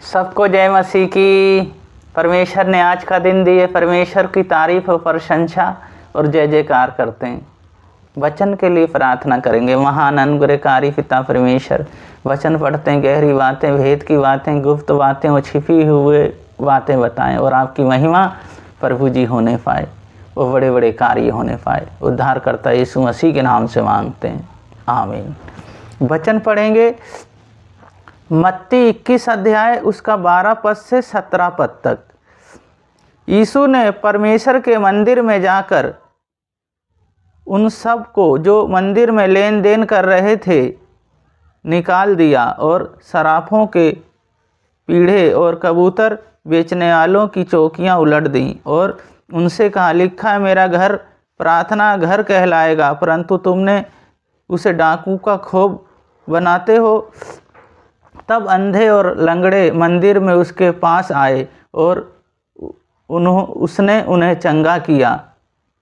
सबको जय मसीह की। परमेश्वर ने आज का दिन दिए, परमेश्वर की तारीफ और प्रशंसा और जय जयकार करते हैं। वचन के लिए प्रार्थना करेंगे। महान अनुग्रहकारी पिता परमेश्वर, वचन पढ़ते हैं, गहरी बातें, भेद की बातें, गुप्त बातें और छिपी हुए बातें बताएं और आपकी महिमा प्रभु जी होने पाए, वो बड़े बड़े कार्य होने पाए। उद्धारकर्ता यीशु मसीह के नाम से मांगते हैं, आमीन। वचन पढ़ेंगे मत्ती 21 अध्याय उसका 12 पद से 17 पद तक। यीशु ने परमेश्वर के मंदिर में जाकर उन सब को जो मंदिर में लेन देन कर रहे थे निकाल दिया और सराफों के पीढ़े और कबूतर बेचने वालों की चौकियां उलट दीं और उनसे कहा, लिखा है मेरा घर प्रार्थना घर कहलाएगा, परंतु तुमने उसे डाकू का खोब बनाते हो। तब अंधे और लंगड़े मंदिर में उसके पास आए और उसने उन्हें चंगा किया।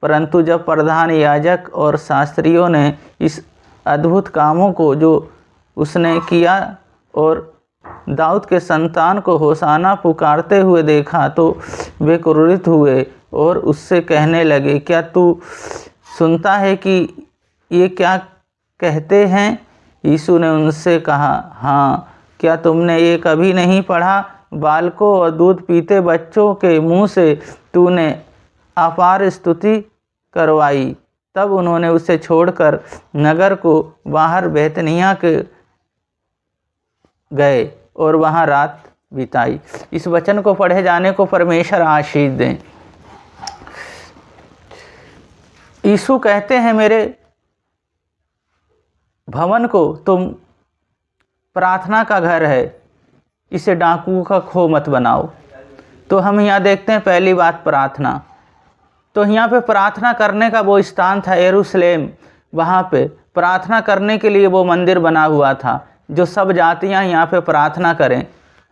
परंतु जब प्रधान याजक और शास्त्रियों ने इस अद्भुत कामों को जो उसने किया और दाऊद के संतान को होशाना पुकारते हुए देखा तो वे क्रोधित हुए और उससे कहने लगे, क्या तू सुनता है कि ये क्या कहते हैं? यीशु ने उनसे कहा, हाँ, क्या तुमने ये कभी नहीं पढ़ा, बालकों और दूध पीते बच्चों के मुंह से तूने अपार स्तुति करवाई। तब उन्होंने उसे छोड़कर नगर को बाहर बैतनिय्याह के गए और वहां रात बिताई। इस वचन को पढ़े जाने को परमेश्वर आशीष दें। यीशु कहते हैं, मेरे भवन को तुम प्रार्थना का घर है, इसे डाकुओं का खो मत बनाओ। तो हम यहाँ देखते हैं पहली बात प्रार्थना। तो यहाँ पे प्रार्थना करने का वो स्थान था यरूशलेम, वहाँ पे प्रार्थना करने के लिए वो मंदिर बना हुआ था जो सब जातियाँ यहाँ पे प्रार्थना करें।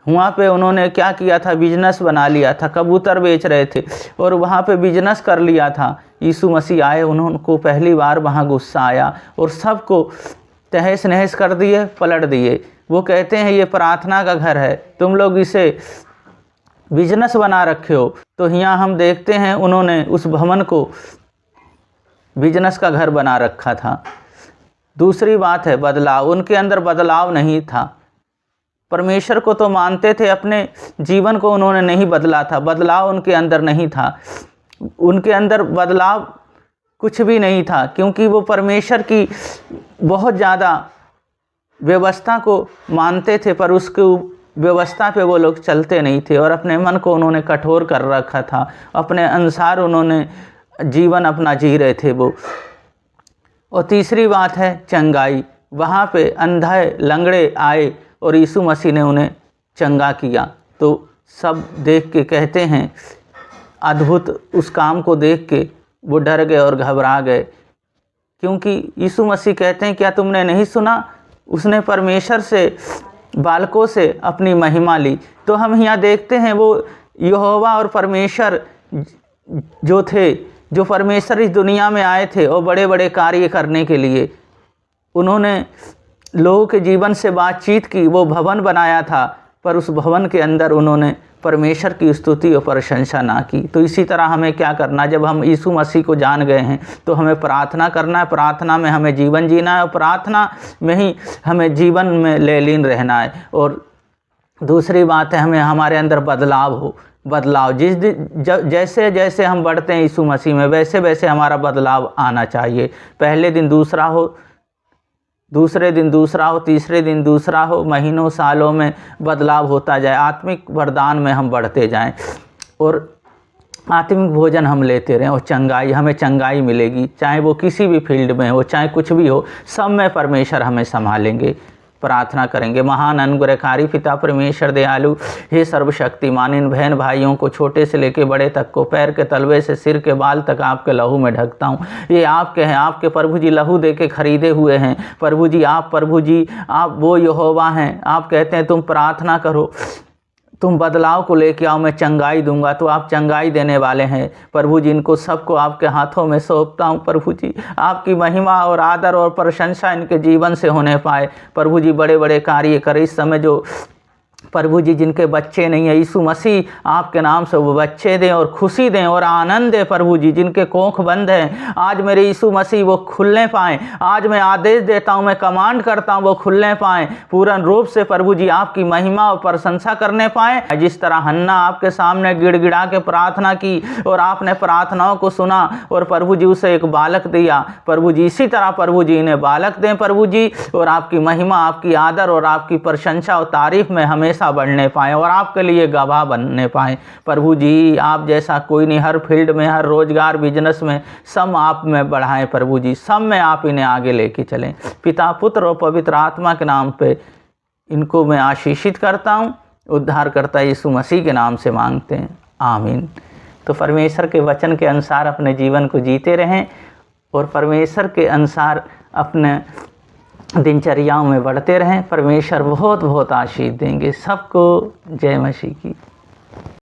वहाँ पे उन्होंने क्या किया था, बिजनेस बना लिया था, कबूतर बेच रहे थे और वहाँ पे बिजनेस कर लिया था। यीशु मसीह आए, उनको पहली बार वहाँ गुस्सा आया और सबको तहस नहस कर दिए, पलट दिए। वो कहते हैं ये प्रार्थना का घर है, तुम लोग इसे बिजनेस बना रखे हो। तो यहाँ हम देखते हैं उन्होंने उस भवन को बिजनेस का घर बना रखा था। दूसरी बात है बदलाव, उनके अंदर बदलाव नहीं था। परमेश्वर को तो मानते थे, अपने जीवन को उन्होंने नहीं बदला था, बदलाव उनके अंदर नहीं था। उनके अंदर बदलाव कुछ भी नहीं था क्योंकि वो परमेश्वर की बहुत ज़्यादा व्यवस्था को मानते थे, पर उसके व्यवस्था पे वो लोग चलते नहीं थे और अपने मन को उन्होंने कठोर कर रखा था। अपने अनुसार उन्होंने जीवन अपना जी रहे थे वो। और तीसरी बात है चंगाई। वहाँ पे अंधे लंगड़े आए और यीशु मसीह ने उन्हें चंगा किया। तो सब देख के कहते हैं, अद्भुत उस काम को देख के वो डर गए और घबरा गए, क्योंकि यीशु मसीह कहते हैं, क्या तुमने नहीं सुना, उसने परमेश्वर से बालकों से अपनी महिमा ली। तो हम यहाँ देखते हैं वो यहोवा और परमेश्वर जो थे, जो परमेश्वर इस दुनिया में आए थे और बड़े बड़े कार्य करने के लिए उन्होंने लोगों के जीवन से बातचीत की। वो भवन बनाया था, पर उस भवन के अंदर उन्होंने परमेश्वर की स्तुति और प्रशंसा ना की। तो इसी तरह हमें क्या करना, जब हम यीशु मसीह को जान गए हैं तो हमें प्रार्थना करना है, प्रार्थना में हमें जीवन जीना है और प्रार्थना में ही हमें जीवन में लेलीन रहना है। और दूसरी बात है, हमें हमारे अंदर बदलाव हो। बदलाव जैसे जैसे हम बढ़ते हैं यीशु मसीह में, वैसे वैसे हमारा बदलाव आना चाहिए। पहले दिन दूसरा हो, दूसरे दिन दूसरा हो, तीसरे दिन दूसरा हो, महीनों सालों में बदलाव होता जाए। आत्मिक वरदान में हम बढ़ते जाएं और आत्मिक भोजन हम लेते रहें और चंगाई, हमें चंगाई मिलेगी, चाहे वो किसी भी फील्ड में हो, चाहे कुछ भी हो, सब में परमेश्वर हमें संभालेंगे। प्रार्थना करेंगे। महान अनुग्रहकारी पिता परमेश्वर दयालु, हे सर्वशक्तिमान, इन बहन भाइयों को छोटे से लेके बड़े तक को पैर के तलवे से सिर के बाल तक आपके लहू में ढकता हूँ। ये आपके हैं, आपके प्रभु जी लहू दे के खरीदे हुए हैं। प्रभु जी आप वो यहोवा हैं। आप कहते हैं तुम प्रार्थना करो, तुम बदलाव को लेके आओ, मैं चंगाई दूंगा। तो आप चंगाई देने वाले हैं प्रभु जी। इनको सबको आपके हाथों में सौंपता हूँ प्रभु जी। आपकी महिमा और आदर और प्रशंसा इनके जीवन से होने पाए प्रभु जी। बड़े बड़े कार्य करें। इस समय जो प्रभु जी जिनके बच्चे नहीं है, यीशु मसीह आपके नाम से वो बच्चे दें और खुशी दें और आनंद दें। प्रभु जी जिनके कोख बंद हैं, आज मेरे यीशु मसीह वो खुलने पाएँ। आज मैं आदेश देता हूँ, मैं कमांड करता हूँ, वो खुलने पाएँ पूर्ण रूप से। प्रभु जी आपकी महिमा और प्रशंसा करने पाएँ। जिस तरह हन्ना आपके सामने गिड़गिड़ा के प्रार्थना की और आपने प्रार्थनाओं को सुना और प्रभु जी उसे एक बालक दिया, प्रभु जी इसी तरह प्रभु जी इन्हें बालक दें प्रभु जी, और आपकी महिमा, आपकी आदर और आपकी प्रशंसा और तारीफ में हमेशा बढ़ने पाएँ और आपके लिए गवाह बनने पाएँ। प्रभु जी आप जैसा कोई नहीं, हर फील्ड में, हर रोजगार, बिजनेस में सब आप में बढ़ाएं प्रभु जी, सब में आप इन्हें आगे लेके चलें। पिता, पुत्र और पवित्र आत्मा के नाम पे इनको मैं आशीषित करता हूँ, उद्धारकर्ता यीशु मसीह के नाम से मांगते हैं, आमीन। तो परमेश्वर के वचन के अनुसार अपने जीवन को जीते रहें और परमेश्वर के अनुसार अपने दिनचर्याओं में बढ़ते रहें। परमेश्वर बहुत बहुत आशीष देंगे। सबको जय मसीह की।